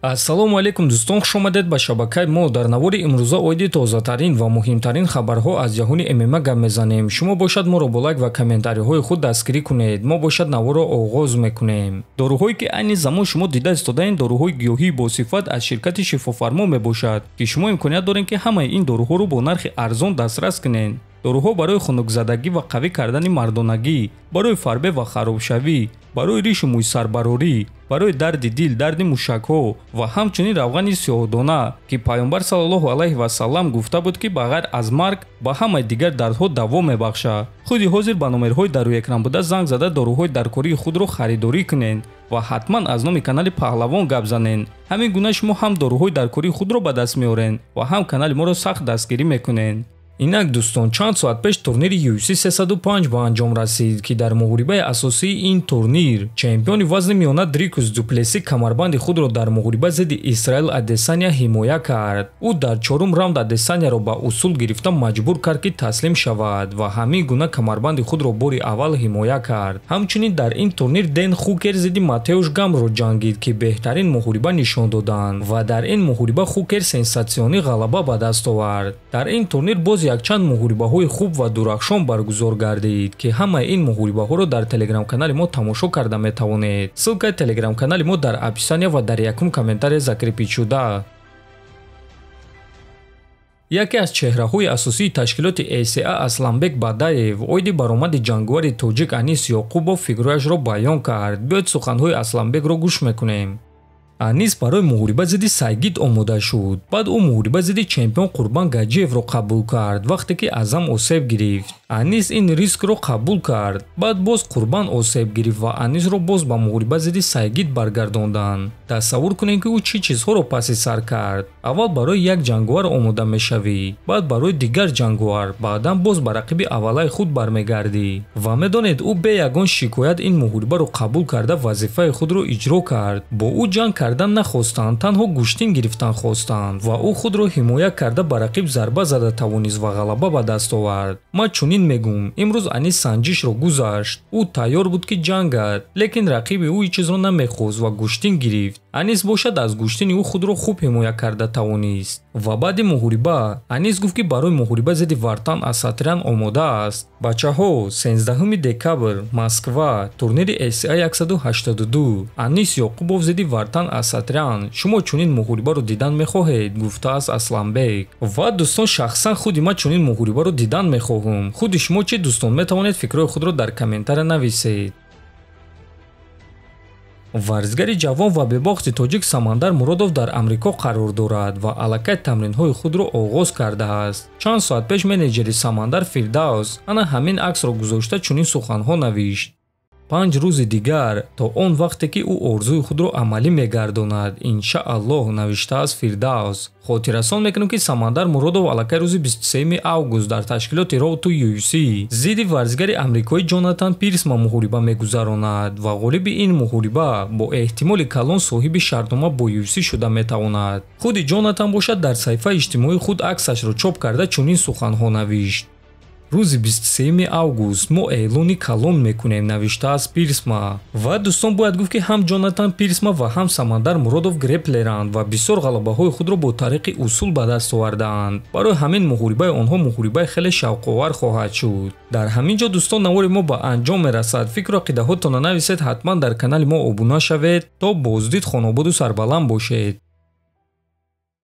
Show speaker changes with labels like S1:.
S1: ассалому алайкум дӯстон, хуш омадед ба шабакаи мо. дар навори имрӯза оиди тозатарин ва муҳимтарин хабарҳо аз ҷаҳони ММА гап мезанем. шумо бошад моро бо лайк ва комментариҳои худ дастгирӣ кунед. мо бошад наворро оғоз мекунем. доруҳое ки айни замон шумо дида истодаин доруҳои гиёҳии босифат аз ширкати шифофармо мебошад, ки шумо имконият доред ки ҳамаи ин доруҳоро бо нархи арзон дастрас кунед. доруҳо барои хунукзадагӣ ва қавӣ кардани мардонагӣ, барои фарбе ва харобшавӣ, барои ришу мӯйсарбарорӣ, барои дарди дил, дарди мушакҳо ва ҳамчунин равғани сиёҳдона, ки пайғамбар саллаллоҳу алайҳи васаллам гуфта буд ки ба ғайр аз марг ба ҳамаи дигар дардҳо даво мебахшад. худи ҳозир ба номерҳои дар рӯи экран буда занг зада доруҳои даркории худро харидорӣ кунед ва ҳатман аз номи канали паҳлавон гап занед. ҳамин гуна шумо ҳам доруҳои даркории худро ба даст меоред ва ҳам канали моро сахт дастгирӣ мекунед. инак дӯстон, чанд соат пеш турнири UFC 305 ба анҷом расид, ки дар муҳорибаи асосии ин турнир чемпиони вазни миёна Дрикус Дуплеси камарбанди худро дар муҳориба зидди Исраил Адесаня ҳимоя кард. ӯ дар чорум раунд Адесаняро ба усул гирифта маҷбур кард ки таслим шавад ва ҳамин гуна камарбанди худро бори аввал ҳимоя кард. ҳамчунин дар ин турнир Дэн Хукер зидди Матеуш Гамро ҷангид, ки беҳтарин муҳориба нишон доданд ва дар ин муҳориба Хукер сенсатсионӣ ғалаба ба даст овард. дар ин турнир боз якчанд муҳорибаҳои хуб ва дурахшон баргузор гардид, ки ҳамаи ин муҳорибаҳоро дар телеграм-канали мо тамошо карда метавонед. ссилкаи телеграм-канали мо дар описания ва дар якум комментария закрепичуда. яке аз чеҳраҳои асосии ташкилоти ACA Асланбек Бадаев оиди баромади ҷангуари тоҷик Анис Ёкубов фигурашро баён кард. биёед суханхои Асланбекро гӯш мекунем. Анис барои муҳориба зидди Сайгид омода шуд. баъд ӯ муҳориба зидди чемпион Қурбан Гаджиевро қабул кард, вақте ки азам осеб гирифт. Анис ин рискро қабул кард. баъд боз Қурбан осеб гирифт ва Анисро боз ба муҳориба зидди Сайгид баргардонданд. тасаввур кунед ки ӯ чӣ чизҳоро паси сар кард. аввал барои як ҷангувар омода мешавӣ, баъд барои дигар ҷангувар, баъдан боз ба рақиби аввалаи худ бармегардӣ. ва медонед ӯ бе ягон шикоят ин муҳорибаро қабул карда вазифаи худро иҷро кард. бо ӯ ҷанг кардан нахостанд, танҳо гӯштин гирифтан хостанд ва ӯ худро ҳимоя карда ба рақиб зарба зада тавонист ва ғалаба ба даст овард. ман чунин мегӯм, имрӯз Анис санҷишро гузашт. ӯ тайёр буд ки ҷангад, лекин рақиби ӯ ин чизро намехост ва гӯштин гирифт. Анис бошад аз гӯштини ӯ худро хуб ҳимоя карда тавонист. ва баъди муҳориба Анис гуфт ки барои муҳориба зидди Вартан Асатрян омода аст. бачаҳо, 16 декабр Москва, турнири ACA 182 Анис Ёкубов зидди Вартан Асатрян. шумо чунин муҳорибаро дидан мехоҳед? гуфтааст Асланбек. ва дӯстон, шахсан худи ман чунин муҳорибаро дидан мехоҳам. худи шумо чӣ дӯстон? метавонед фикрҳои худро дар комментария нависед. варзигари ҷавон ва бебохти тоҷик Самандар Муродов дар Амрико қарор дорад ва аллакай тамринҳои худро оғоз кардааст. чанд соат пеш менеҷери Самандар Фирдавс ана ҳамин аксро гузошта чунин суханҳо навишт. 5 рӯзи дигар то он вақте ки ӯ орзуи худро амалӣ мегардонад, иншааллоҳ, навиштааст Фирдавс. хотиррасон мекунем ки Самандар Муродов аллакай рӯзи 23 август дар ташкилоти Роуту UFC зидди варзигари амрикоӣ Ҷонатан Пирсма муҳориба мегузаронад ва ғолиби ин муҳориба бо эҳтимоли калон соҳиби шартнома бо UFC шуда метавонад. худи Ҷонатан бошад дар саҳифаи иҷтимоии худ аксашро чоп карда чунин суханҳо навишт. рӯзи 23 август мо Эълони калон мекунем, навиштааст Пирсма. ва дӯстон, бояд гуфт ки ҳам Ҷонатан Пирсма ва ҳам Самандар Муродов греплеранд ва бисёр ғалабаҳои худро бо тариқи усул ба даст овардаанд. барои ҳамин муҳорибаи онҳо муҳорибаи хеле шавқовар хоҳад шуд. дар ҳамин ҷо дӯстон, навори мо ба анҷом мерасад. фикру ақидаҳотонро нависед, ҳатман дар канали мо обуна шавед. то боздид хонободу сарбаланд бошед.